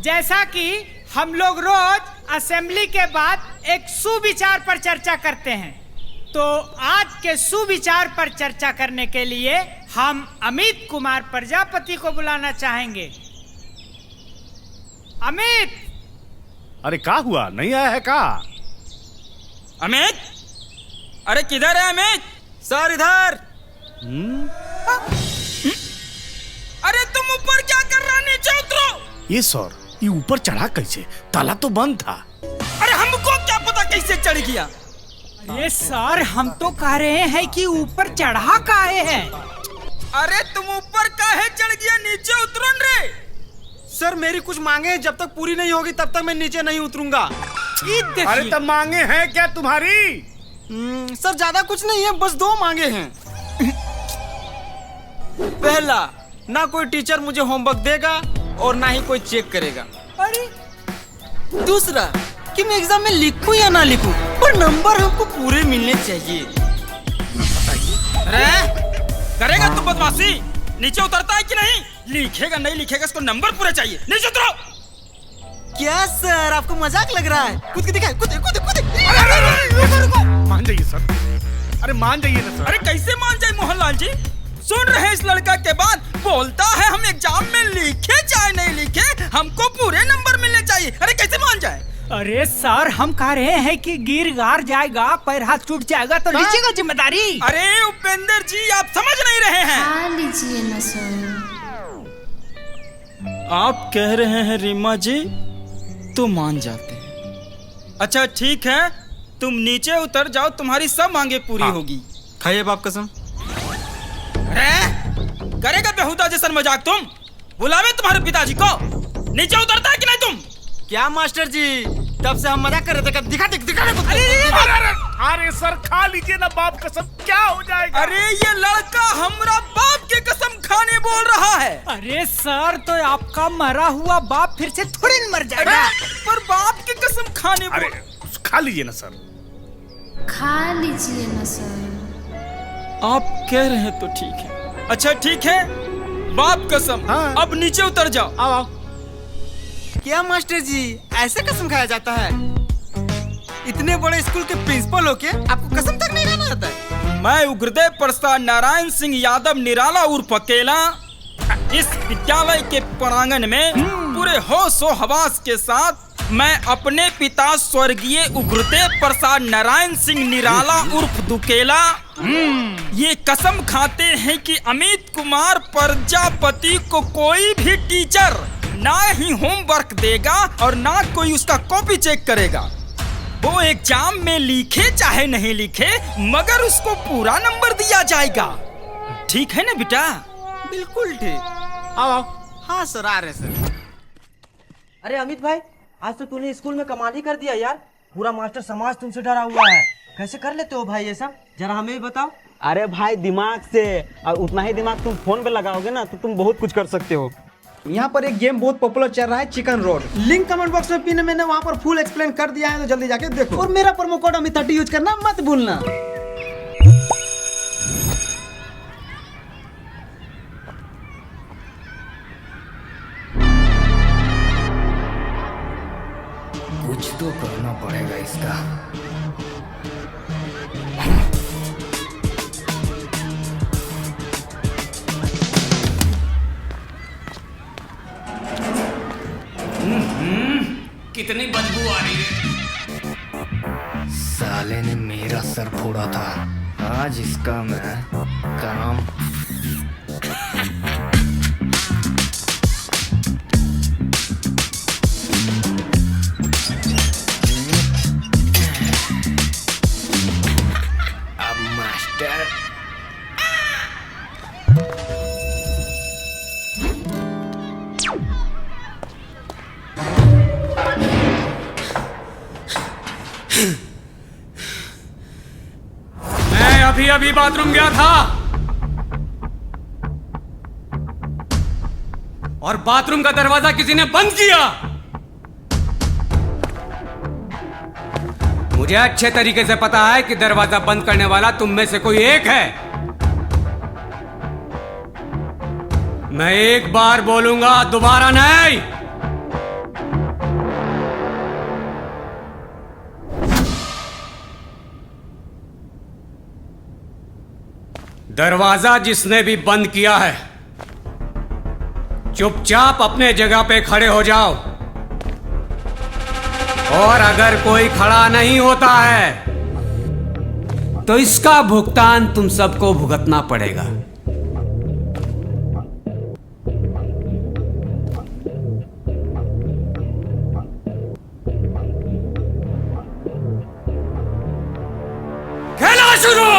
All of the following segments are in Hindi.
जैसा कि हम लोग रोज असेंबली के बाद एक सुविचार पर चर्चा करते हैं, तो आज के सुविचार पर चर्चा करने के लिए हम अमित कुमार प्रजापति को बुलाना चाहेंगे। अमित! अरे क्या हुआ, नहीं आया है का? अमित, अरे किधर है अमित? सर इधर। अरे तुम ऊपर क्या कर रहा, नीचे उतरो। ये सर, ये ऊपर चढ़ा कैसे? ताला तो बंद था। अरे हमको क्या पता कैसे चढ़ गया। अरे सर, हम तो कह रहे हैं कि ऊपर चढ़ा काहे है। अरे तुम ऊपर काहे चढ़ गया, नीचे उतरो रे। सर मेरी कुछ मांगे जब तक पूरी नहीं होगी तब तक मैं नीचे नहीं उतरूंगा। अरे तब मांगे हैं क्या तुम्हारी? सर ज्यादा कुछ नहीं है, बस 2 मांगे हैं। पहला, ना कोई टीचर मुझे होमवर्क देगा और ना ही कोई चेक करेगा। अरे दूसरा, कि मैं एग्जाम में लिखूं या ना लिखूं, पर नंबर हमको पूरे मिलने चाहिए। अरे करेगा तू बदमाशी, नीचे उतरता है कि नहीं? लिखेगा नहीं लिखेगा, इसको नंबर पूरे चाहिए। नीचे उतरो। क्या सर, आपको मजाक लग रहा है? कूद के दिखाए, कूद कूद कूद। मान जाइए सर, अरे मान जाइए ना सर। अरे कैसे मान जाए मोहनलाल जी? सुन रहे हैं इस लड़का के बाद बोलता है हम एग्जाम में लिखे चाहे नहीं लिखे हमको पूरे नंबर मिलने चाहिए। अरे कैसे मान जाए? अरे सर, हम कह रहे हैं कि गिर गार जाएगा, पैर हाथ टूट जाएगा तो लीजिएगा जिम्मेदारी। अरे उपेंद्र जी, आप समझ नहीं रहे हैं। हाँ लीजिए ना सर। आप कह रहे हैं रीमा जी तो मान जाते हैं। अच्छा ठीक है, तुम नीचे उतर जाओ, तुम्हारी सब मांगे पूरी होगी। खाइए बाप कसम। करेगा बेहुदा जैसन मजाक तुम? बुलावे तुम्हारे पिताजी को। नीचे उतरता है कि नहीं तुम? क्या मास्टर जी, तब से हम मजाक कर रहे थे, दिखा दे। अरे सर खा लीजिए ना बाप कसम, क्या हो जाएगा? अरे ये लड़का हमरा बाप के कसम खाने बोल रहा है। अरे सर, तो आपका मरा हुआ बाप फिर से थोड़ी न मर जाएगा। पर बाप की कसम खाने बोल। अरे खा लीजिए ना सर। खा लीजिए ना सर। आप कह रहे हैं तो ठीक है। अच्छा ठीक है, बाप कसम। हाँ। अब नीचे उतर जाओ। आओ। क्या मास्टर जी, ऐसे कसम खाया जाता है? इतने बड़े स्कूल के प्रिंसिपल होके आपको कसम तक नहीं खाना आता है? मैं उग्रदेव प्रसाद नारायण सिंह यादव निराला उर्फ अकेला इस विद्यालय के प्रांगण में पूरे होश व हवास के साथ मैं अपने पिता स्वर्गीय उग्रदेव प्रसाद नारायण सिंह निराला उर्फ दुकेला ये कसम खाते हैं कि अमित कुमार प्रजापति को कोई भी टीचर ना ही होमवर्क देगा और ना कोई उसका कॉपी चेक करेगा। वो एग्जाम में लिखे चाहे नहीं लिखे, मगर उसको पूरा नंबर दिया जाएगा। ठीक है ना बेटा? बिल्कुल ठीक। आओ। हाँ सर, आ रहे सर। अरे अमित भाई, आज तो तूने स्कूल में कमाल ही कर दिया यार। पूरा मास्टर समाज तुमसे डरा हुआ है। कैसे कर लेते हो भाई ये सब, जरा हमें भी बताओ। अरे भाई दिमाग से, और उतना ही दिमाग तुम फोन पे लगाओगे ना तो तुम बहुत कुछ कर सकते हो। यहाँ पर एक गेम बहुत पॉपुलर चल रहा है, chicken road. Link comment box में पिन मैंने वहाँ पर फुल एक्सप्लेन कर दिया है, तो जल्दी जाके देखो। और मेरा प्रोमो कोड अमित 30 यूज करना मत भूलना। कुछ तो करना पड़ेगा इसका। कितनी बदबू आ रही है। साले ने मेरा सर फोड़ा था, आज इसका मैं काम। अब मास्टर मैं अभी बाथरूम गया था और बाथरूम का दरवाजा किसी ने बंद किया। मुझे अच्छे तरीके से पता है कि दरवाजा बंद करने वाला तुम में से कोई एक है। मैं एक बार बोलूंगा, दोबारा नहीं। दरवाजा जिसने भी बंद किया है, चुपचाप अपने जगह पे खड़े हो जाओ। और अगर कोई खड़ा नहीं होता है तो इसका भुगतान तुम सबको भुगतना पड़ेगा। खेला शुरू।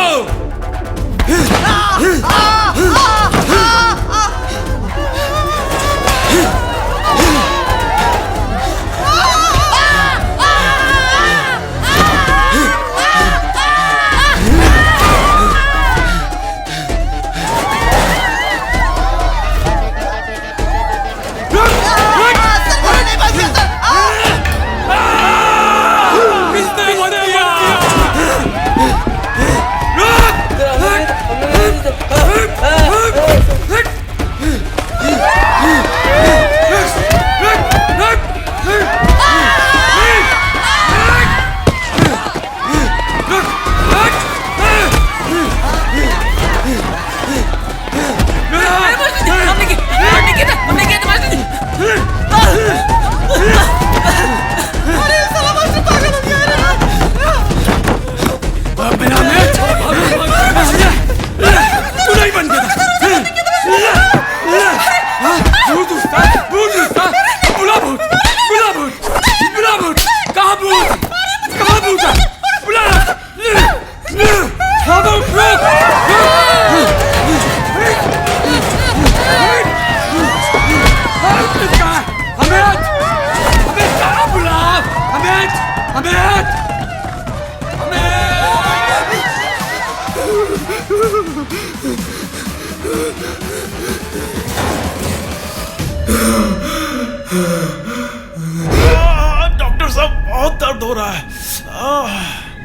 डॉक्टर साहब बहुत दर्द हो रहा है।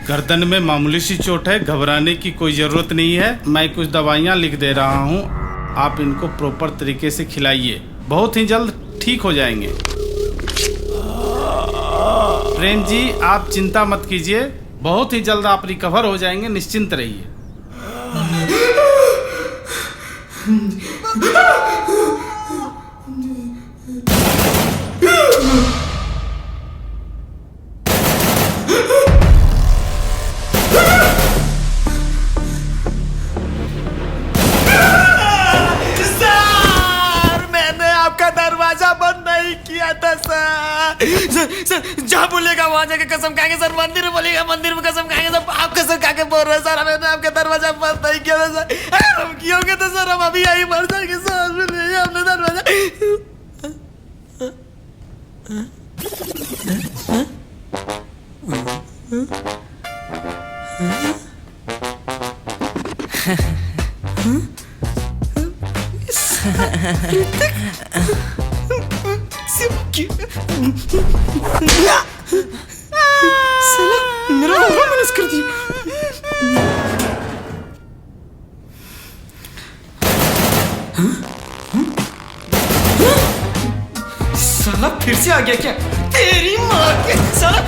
गर्दन में मामूली सी चोट है, घबराने की कोई जरूरत नहीं है। मैं कुछ दवाइयाँ लिख दे रहा हूँ, आप इनको प्रॉपर तरीके से खिलाइए, बहुत ही जल्द ठीक हो जाएंगे। प्रेम जी आप चिंता मत कीजिए, बहुत ही जल्द आप रिकवर हो जाएंगे, निश्चिंत रहिए। सर जहाँ बोलेगा वहाँ जाके कसम खाएंगे सर, मंदिर में बोलेगा मंदिर में कसम खाएंगे सर। आप कसम खा के बोल रहे हैं सर, हमने आपका दरवाजा बंद नहीं किया था सर। अगर हम किए तो सर हम अभी यही मर जाएंगे सर, हमने दरवाजा। साला मेरा होगा मैनेज कर दिया। साला फिर से आ गया क्या? तेरी माँ के साला।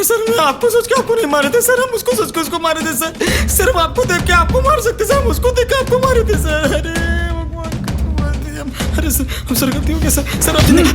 सर मैं आपको सोच के आपको नहीं मारे थे सर, हम उसको सोच के उसको मारे थे सर। सर हम आपको देख के आपको मार सकते सर, हम उसको देख के आपको मारे थे सर। अरे भगवान, अरे सर हम सर गलती हो गया सर। सर आप जिंदगी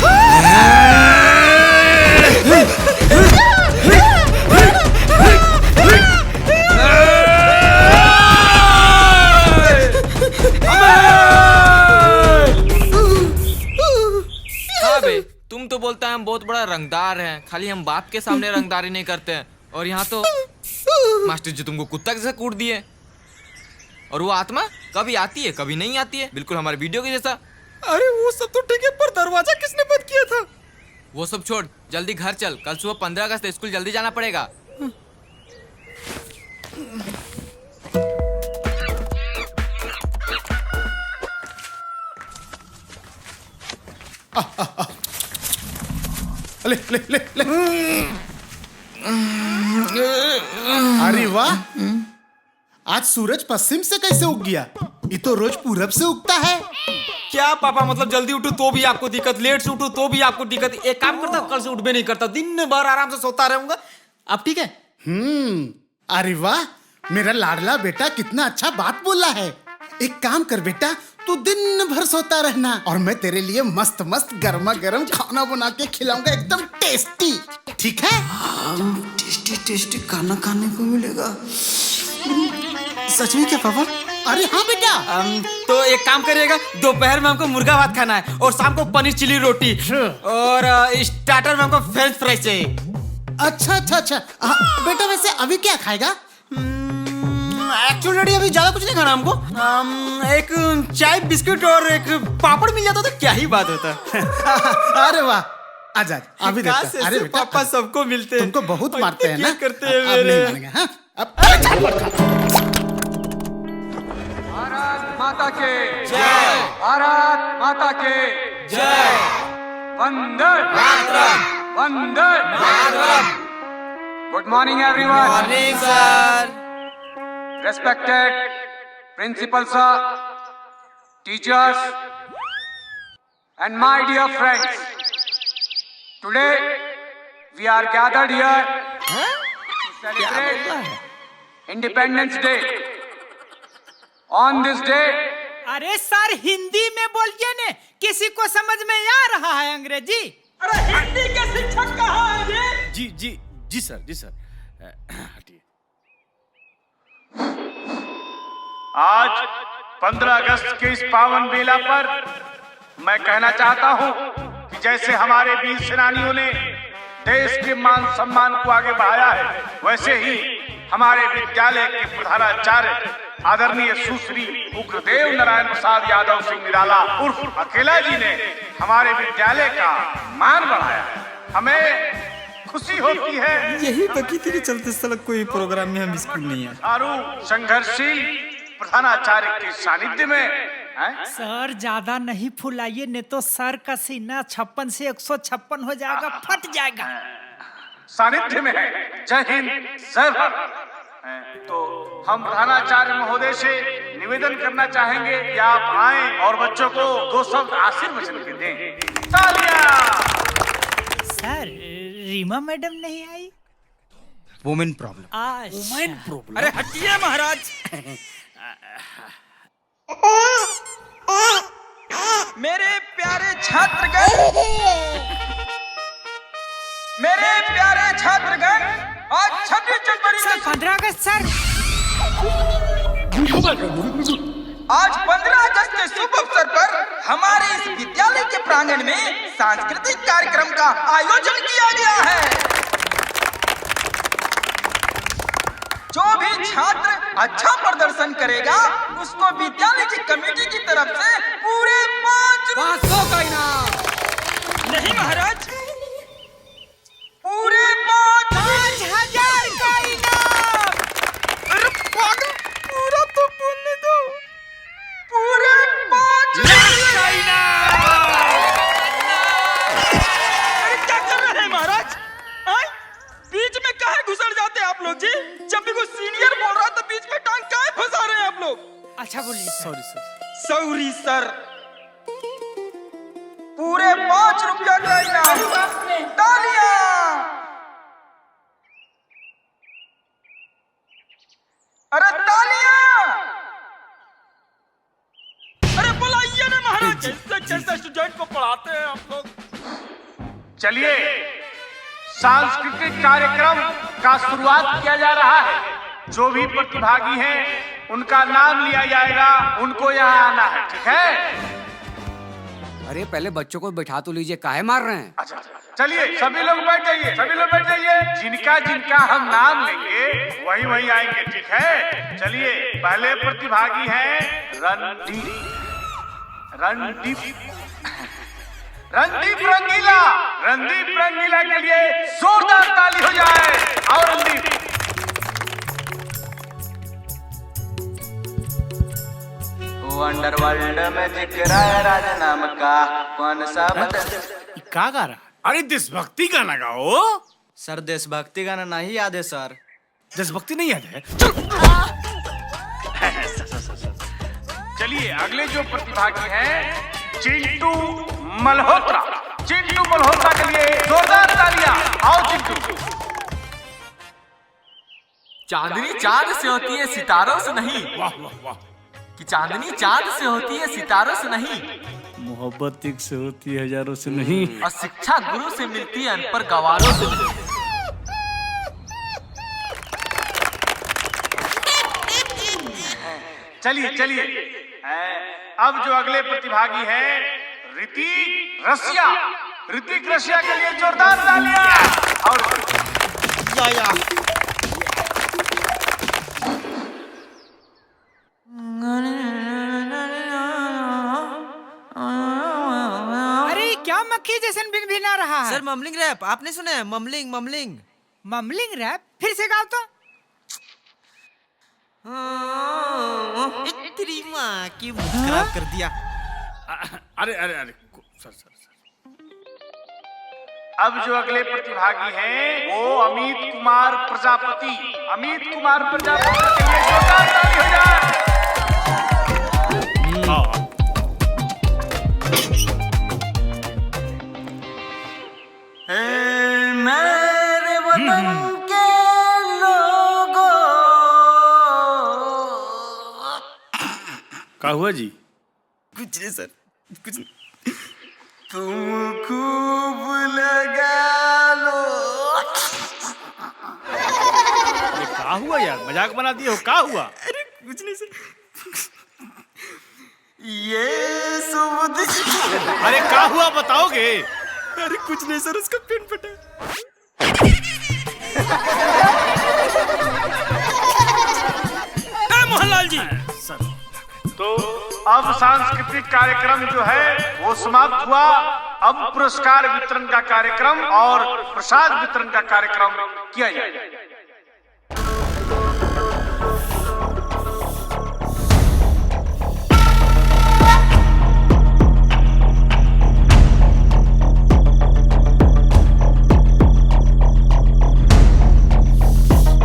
तुम तो बोलता है हम बहुत बड़ा रंगदार हैं, खाली हम बाप के सामने रंगदारी नहीं करते हैं, और यहाँ तो मास्टर जी तुमको कुत्ता जैसे कूट दिए। और वो आत्मा कभी आती है कभी नहीं आती है, बिल्कुल हमारे वीडियो के जैसा। अरे वो सब तो ठीक है, पर दरवाजा किसने बंद किया था? वो सब छोड़, जल्दी घर चल, कल सुबह 15 अगस्त स्कूल जल्दी जाना पड़ेगा। ले ले ले ले। अरे वाह, आज सूरज पश्चिम से कैसे उग गया? ये तो रोज पूरब से उगता है। क्या पापा, मतलब जल्दी उठो तो भी आपको दिक्कत, लेट से उठो तो भी आपको दिक्कत। एक काम करता हूँ, कल से उठ भी नहीं करता, दिन भर आराम से सोता रहूंगा। अब ठीक है? अरे वाह, मेरा लाडला बेटा कितना अच्छा बात बोला है। एक काम कर बेटा, तू दिन भर सोता रहना और मैं तेरे लिए मस्त मस्त गर्मा गर्म खाना बना के खिलाऊंगा, एकदम टेस्टी। ठीक है? टेस्टी टेस्टी खाना खाने को मिलेगा। सच में क्या पापा? अरे हाँ बेटा। तो एक काम करिएगा, दोपहर में हमको मुर्गा भात खाना है और शाम को पनीर चिली रोटी और स्टार्टर में हमको फ्रेंच फ्राइज चाहिए। अच्छा अच्छा अच्छा। बेटा वैसे अभी क्या खाएगा? एक्चुअली डैडी अभी ज्यादा कुछ नहीं खाना हमको। एक चाय बिस्किट और एक पापड़ मिल जाता तो क्या ही बात होता। अरे वाह, आजा अभी देखते हैं। अरे बेटा, पापा सबको मिलते हैं, तुमको बहुत मारते हैं ना, करते हैं अब मेरे। नहीं मानेंगे, हाँ? अब भारत माता के जय, भारत माता के जय, वंदे मातरम, वंदे मातरम। Good morning everyone. Morning sir. Respected principal sir, teachers, and my dear friends, today we are gathered here to celebrate Independence Day. On this day, अरे सर हिंदी में बोलिए ने, किसी को समझ में आ रहा है अंग्रेजी? अरे हिंदी के शिक्षक कहाँ है ये? जी जी जी सर, जी सर। हटिए। आज 15 अगस्त के इस पावन बेला पर मैं कहना चाहता हूं कि जैसे हमारे वीर सेनानियों ने देश के मान सम्मान को आगे बढ़ाया है, वैसे ही हमारे विद्यालय के प्रधानाचार्य आदरणीय सुश्री उग्रदेव नारायण प्रसाद यादव सिंह निराला उर्फ अकेला जी ने हमारे विद्यालय का मान बढ़ाया है। हमें खुशी होती है। यही बकी तेरे चलते साला कोई प्रोग्राम में हम स्कूल नहीं है। चारू संघर्षशील प्रधानाचार्य के सानिध्य में सर ज्यादा नहीं फुलाइए, नहीं तो सर का सीना 56 से 156 हो जाएगा, फट जाएगा। सानिध्य में है। जय हिंद, जय भारत। तो हम प्रधानाचार्य महोदय से निवेदन करना चाहेंगे कि आप आएं और बच्चों को 2 शब्द आशीर्वचन के दें। तालियां। सर रीमा मैडम नहीं आई? Women problem. Women problem. अरे हटिए महाराज। मेरे प्यारे छात्रगण, मेरे प्यारे छात्रगण, आज 26 जनवरी सर 15 अगस्त सर। आज 15 अगस्त के शुभ अवसर पर हमारे इस विद्यालय के प्रांगण में सांस्कृतिक कार्यक्रम का आयोजन किया गया है। जो भी छात्र अच्छा प्रदर्शन करेगा उसको विद्यालय की कमेटी की तरफ से पूरे 500 का इनाम। नहीं महाराज, पूरे 5,000 का इनाम। अरे पागल, पूरा तो बोलने दो। पूरे 5,000 का इनाम। अरे क्या कर रहे हैं महाराज? बीच में काहे घुसर जाते हैं आप लोग जी? जब भी कोई सीनियर बोल रहा है तो बीच में टांग काहे फंसा रहे हैं आप लोग? अच्छा बोलिए। Sorry sir. Sorry sir. पूरे 5 रुपया का इनाम। तालियां। अरे तालियां। अरे बुलाइए ना महाराज, कैसे कैसे स्टूडेंट को पढ़ाते हैं आप लोग। चलिए सांस्कृतिक कार्यक्रम का शुरुआत किया जा रहा है। जो भी प्रतिभागी हैं उनका नाम लिया जाएगा, उनको यहाँ आना है। ठीक है? अरे पहले बच्चों को बैठा तो लीजिए, काहे मार रहे हैं? अच्छा चलिए सभी लोग बैठ जाइए, सभी लोग बैठ जाइए। जिनका जिनका हम नाम लेंगे वही वही आएंगे। ठीक है? चलिए पहले प्रतिभागी हैं रणदीप रंगीला। रणदीप रंगीला के लिए जोरदार ताली हो जाए। और रणदीप अंडरवर्ल्ड में जिक्र है राज नाम का, कौन सा क्या गा रहा? अरे देशभक्ति गाना गाओ। सर देशभक्ति गाना नहीं याद है सर। देशभक्ति नहीं याद है? चलिए अगले जो प्रतिभागी हैं चिंटू मल्होत्रा। चिंटू मल्होत्रा के लिए जोरदार तालियां। आओ चिंटू। चांदनी चांद से होती है सितारों से नहीं। वाह वाह वाह। कि चांदनी चांद से होती है सितारों से नहीं, मोहब्बत एक से होती है हजारों से नहीं। और शिक्षा गुरु से मिलती है अनपढ़ गवारों से नहीं। चलिए चलिए अब जो अगले प्रतिभागी हैं ऋतिक रसिया। ऋतिक रसिया के लिए जोरदार तालियां। और अरे क्या मक्खी जैसन भिनभिना रहा है? सर ममलिंग रैप आपने सुना है? ममलिंग ममलिंग ममलिंग रैप फिर से गाओ तो। तेरी माँ की मुंह खराब कर दिया। अरे अरे अरे सर अब जो अगले प्रतिभागी हैं वो अमित कुमार प्रजापति। अमित कुमार प्रजापति के लिए जोरदार ताली हो जाए। मेरे वतन के लोगों। क्या हुआ जी? कुछ नहीं सर, कुछ नहीं। तुम खूब लगा लो। क्या हुआ यार? मजाक बना दिए हो? क्या हुआ? अरे कुछ नहीं सर। ये सुबुद। अरे क्या हुआ बताओगे? अरे कुछ नहीं सर, उसका पेन फटा। मोहनलाल जी सर तो अब सांस्कृतिक कार्यक्रम जो है वो समाप्त हुआ। अब पुरस्कार वितरण का कार्यक्रम और प्रसाद वितरण का कार्यक्रम किया जाएगा।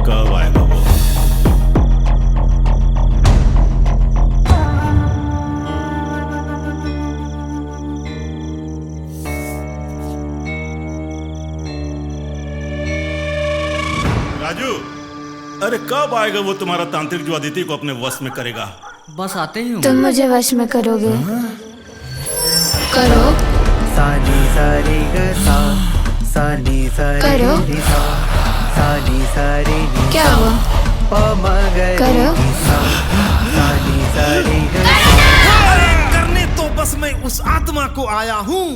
कब आएगा वो? राजू, अरे कब आएगा वो तुम्हारा तांत्रिक जो अदिति को अपने वश में करेगा? बस आते ही तुम मुझे वश में करोगे? करो सानी सारी सा सानी सारी करो। सा सानी सारी क्या हुआ? करो सानी सारी करने तो बस मैं उस आत्मा को आया हूँ,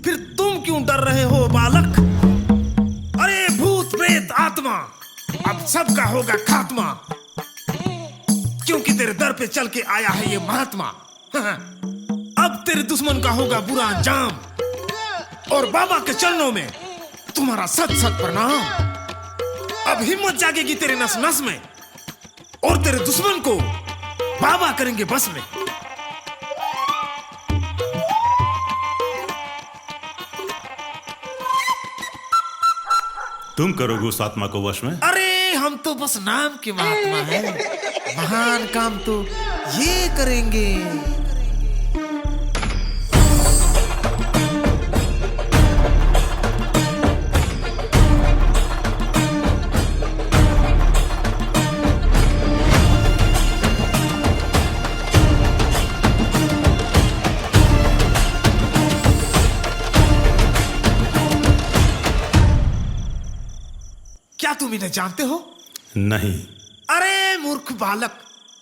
फिर तुम क्यों डर रहे हो बालक? अरे भूत प्रेत आत्मा, अब सबका होगा खात्मा, क्योंकि तेरे दर पे चल के आया है ये महात्मा। अब तेरे दुश्मन का होगा बुरा अंजाम, और बाबा के चरणों में तुम्हारा सत सत प्रणाम। अब हिम्मत जागेगी तेरे नस नस में, और तेरे दुश्मन को बाबा करेंगे बस में। तुम करोगे उस आत्मा को वश में? अरे हम तो बस नाम के महात्मा हैं, महान काम तो ये करेंगे। क्या तुम इन्हें जानते हो? नहीं। अरे मूर्ख बालक,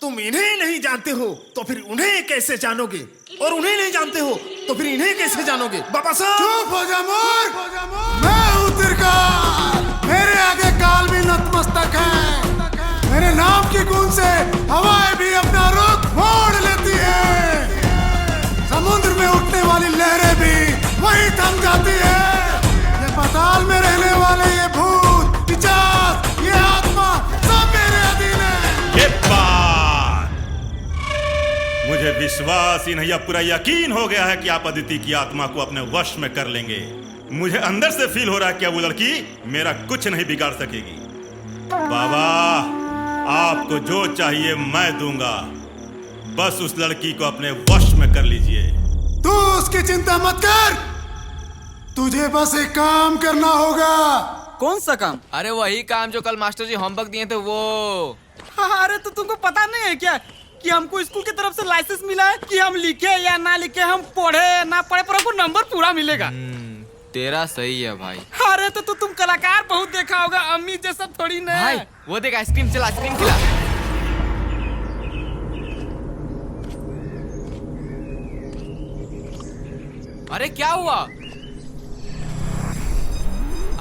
तुम इन्हें नहीं जानते हो तो फिर उन्हें कैसे जानोगे, और उन्हें नहीं जानते हो तो फिर इन्हें कैसे जानोगे? बाबा साहब चुप हो जा मूर्ख। मैं हूँ त्रिकाल, मेरे आगे काल भी नतमस्तक है। मेरे नाम की गूंज से हवाएं भी अपना रुख मोड़ लेती है। समुद्र में उठने वाली लहरें भी वहीं थम जाती है। ये पाताल में रहने वाले ये भूत पिशाच, ये आत्मा सब मेरे अधीन है। ये बात मुझे विश्वास ही नहीं, अब पूरा यकीन हो गया है कि आप अदिति की आत्मा को अपने वश में कर लेंगे। मुझे अंदर से फील हो रहा है कि अब वो लड़की मेरा कुछ नहीं बिगाड़ सकेगी। बाबा, आपको जो चाहिए मैं दूंगा, बस उस लड़की को अपने वश में कर लीजिए। तू उसकी चिंता मत कर, तुझे बस एक काम करना होगा। कौन सा काम? अरे वही काम जो कल मास्टर जी होमवर्क दिए थे वो। अरे तो तुमको पता नहीं है क्या कि हमको स्कूल की तरफ से लाइसेंस मिला है कि हम लिखे या ना लिखे, हम पढ़े ना पढ़े पर हमको नंबर पूरा मिलेगा। तेरा सही है भाई। अरे तो तुम कलाकार बहुत देखा होगा, अम्मी जैसा थोड़ी ना। भाई वो देख आइसक्रीम चला, आइसक्रीम खिला। अरे क्या हुआ?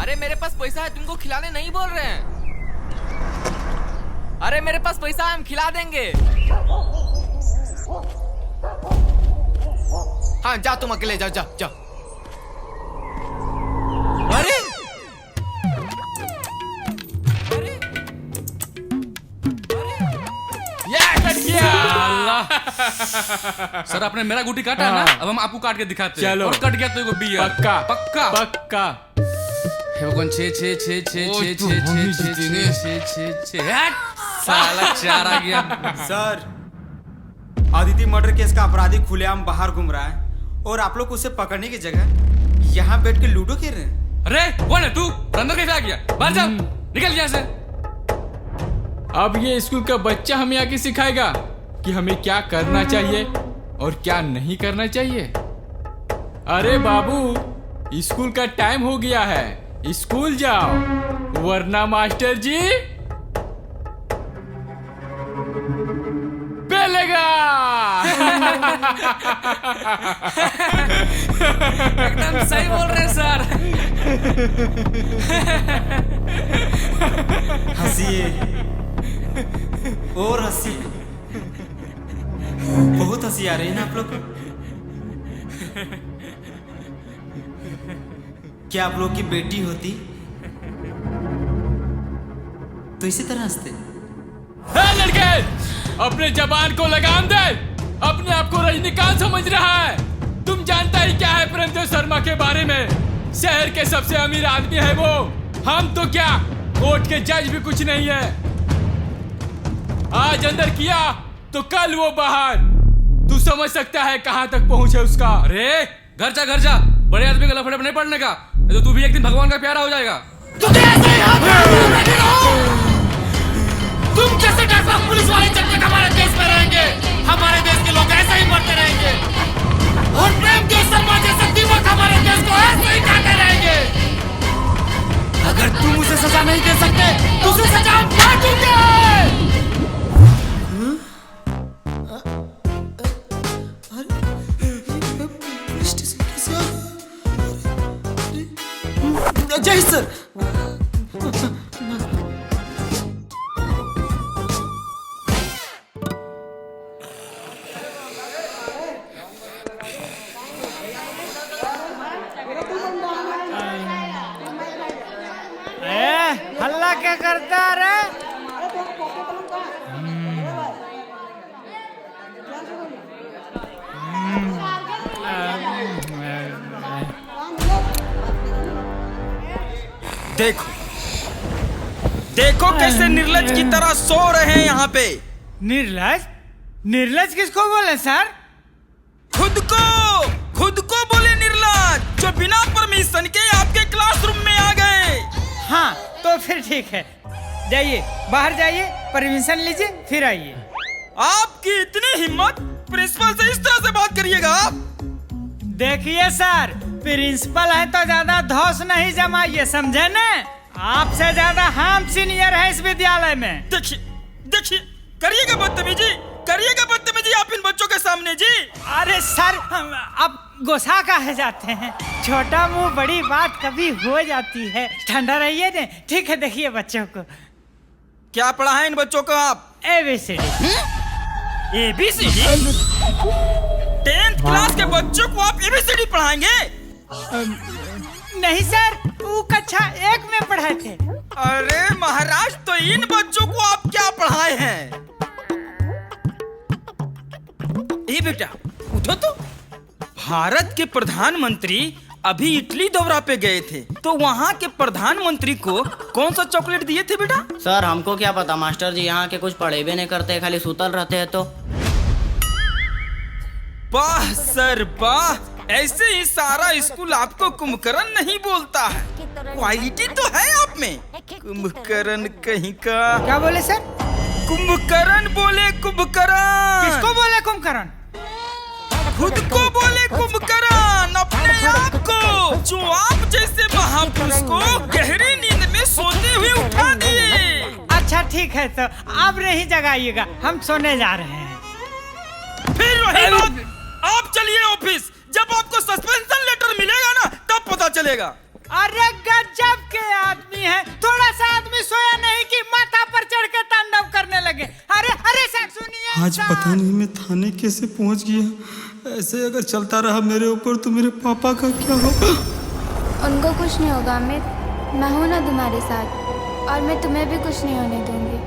अरे मेरे पास पैसा है, तुमको खिलाने नहीं बोल रहे हैं। अरे मेरे पास पैसा है, हम खिला देंगे। हाँ जा, तुम अकेले जाओ, जाओ जाओ। अरे सर आपने मेरा गुटी काटा ना, अब हम आपको काट के दिखाते हैं। चलो। और कट गया तो एगो बियर। पक्का पक्का पक्का। हे भगवान, 6 साला 4 आ गया। सर, आदित्य मर्डर केस का अपराधी खुलेआम बाहर घूम रहा है और आप लोग उसे पकड़ने की जगह यहाँ बैठ के लूडो खेल रहे हैं। अरे कौन है तू? अंदर कैसे आ गया? बाहर जाओ, निकल यहाँ से। अब ये स्कूल का बच्चा हमें आके सिखाएगा कि हमें क्या करना चाहिए और क्या नहीं करना चाहिए। अरे बाबू, स्कूल का टाइम हो गया है, स्कूल जाओ, वरना मास्टर जी बेलेगा। एकदम सही बोल रहे हैं सर। हंसिए और हंसिए, बहुत हंसी आ रही है ना आप लोग को। क्या आप लोग की बेटी होती तो इसी तरह हंसते? लड़के, अपने जबान को लगाम दे। अपने आप को रजनीकांत समझ रहा है। तुम जानता ही क्या है प्रेमदेव शर्मा के बारे में? शहर के सबसे अमीर आदमी है वो। हम तो क्या, कोर्ट के जज भी कुछ नहीं है। आज अंदर किया तो कल वो बाहर। तू समझ सकता है कहां तक पहुंचे उसका। अरे घर जा, घर जा, बड़े आदमी का लफड़े नहीं पड़ने का, नहीं तो तू भी एक दिन भगवान का प्यारा हो जाएगा। तुम कैसे ट्रैफिक पुलिस वाले जब तक हमारे देश में रहेंगे, हमारे देश के लोग ऐसे ही मरते रहेंगे और प्रेमदेव शर्मा जैसे दिमाग हमारे देश को ऐसे ही काटे रहेंगे। अगर तुम उसे सजा नहीं दे सकते तो उसे सजा हम काटेंगे। जय सर। हल्ला क्या करता रे? देखो देखो कैसे निर्लज की तरह सो रहे हैं यहाँ पे। निर्लज? निर्लज किसको बोले सर? खुद को बोले निर्लज, जो बिना परमिशन के आपके क्लासरूम में आ गए। हाँ तो फिर ठीक है, जाइए बाहर जाइए, परमिशन लीजिए, फिर आइए। आपकी इतनी हिम्मत, प्रिंसिपल से इस तरह से बात करिएगा आप? देखिए सर, प्रिंसिपल है तो ज्यादा धौस नहीं जमाइए, समझे न? आपसे ज्यादा हम सीनियर हैं इस विद्यालय में। देखिए करिएगा बदतमीजी आप इन बच्चों के सामने जी। अरे सर, अब गुस्सा काहे जाते हैं? छोटा मुंह बड़ी बात कभी हो जाती है, ठंडा रहिए ने। ठीक है, देखिए बच्चों को क्या पढ़ा है इन बच्चों को आप? ABCD। ABCD? 10th क्लास के बच्चों को आप ABCD पढ़ाएंगे? नहीं सर, वो कक्षा 1 में पढ़ाए थे। अरे महाराज, तो इन बच्चों को आप क्या पढ़ाए हैं? ए बेटा उठो तो। भारत के प्रधानमंत्री अभी इटली दौरा पे गए थे, तो वहाँ के प्रधानमंत्री को कौन सा चॉकलेट दिए थे बेटा? सर हमको क्या पता, मास्टर जी यहाँ के कुछ पढ़े भी नहीं करते, खाली सुतल रहते हैं। तो वाह सर वाह, ऐसे ही सारा स्कूल आपको कुंभकर्ण नहीं बोलता है। क्वालिटी तो है आप में। कुंभकर्ण कहीं का। क्या बोले सर? कुंभकर्ण बोले कुंभकर्ण। किसको बोले कुंभकर्ण? खुद को बोले कुंभकर्ण, अपने आप को, जो आप जैसे महापुरुष को गहरी नींद में सोते हुए उठा दिए। अच्छा ठीक है, तो अब नहीं जगाइएगा, हम सोने जा रहे हैं। फिर रही बात, आप चलिए ऑफिस। जब आपको सस्पेंशन लेटर मिलेगा ना, तब पता चलेगा। अरे गजब के आदमी है, थोड़ा सा आदमी सोया नहीं कि माथा पर चढ़ के तांडव करने लगे। अरे अरे सर सुनिए, आज पता नहीं मैं थाने कैसे पहुंच गया। ऐसे अगर चलता रहा मेरे ऊपर तो मेरे पापा का क्या होगा? उनको कुछ नहीं होगा अमित, मैं हूँ ना तुम्हारे साथ, और मैं तुम्हें भी कुछ नहीं होने दूंगी।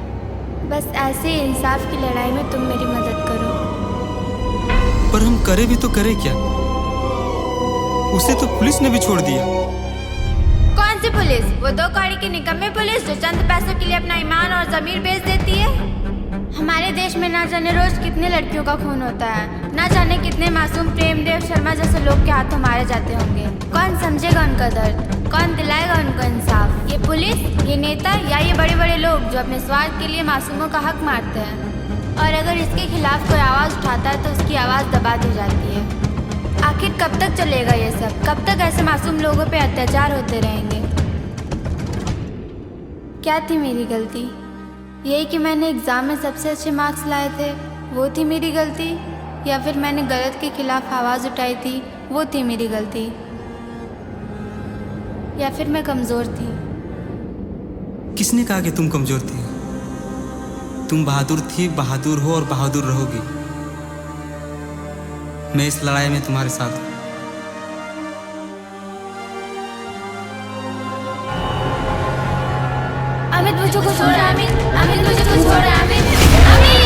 बस ऐसे ही इंसाफ की लड़ाई में तुम मेरी मदद करो। पर हम करे भी तो करे क्या? उसे तो पुलिस ने भी छोड़ दिया। कौन सी पुलिस? वो 2 कौड़ी की निकम्मी पुलिस जो चंद पैसों के लिए अपना ईमान और जमीर बेच देती है। हमारे देश में ना जाने रोज कितने लड़कियों का खून होता है, ना जाने कितने मासूम प्रेमदेव शर्मा जैसे लोग के हाथों मारे जाते होंगे। कौन समझेगा उनका दर्द? कौन दिलाएगा उनको इंसाफ? ये पुलिस, ये नेता, या ये बड़े बड़े लोग जो अपने स्वार्थ के लिए मासूमों का हक मारते हैं? और अगर इसके खिलाफ कोई आवाज उठाता है तो उसकी आवाज दबा दी जाती है। आखिर कब तक चलेगा ये सब? कब तक ऐसे मासूम लोगों पे अत्याचार होते रहेंगे? क्या थी मेरी गलती? यही कि मैंने एग्जाम में सबसे अच्छे मार्क्स लाए थे, वो थी मेरी गलती? या फिर मैंने गलत के खिलाफ आवाज उठाई थी, वो थी मेरी गलती? या फिर मैं कमजोर थी? किसने कहा कि तुम कमजोर थी? तुम बहादुर थी, बहादुर हो और बहादुर रहोगी। मैं इस लड़ाई में तुम्हारे साथ हूं। अमित मुझे कुछ हो रहा है, अमित, अमित मुझे कुछ हो रहा है, अमित, अमित।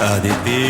अदिति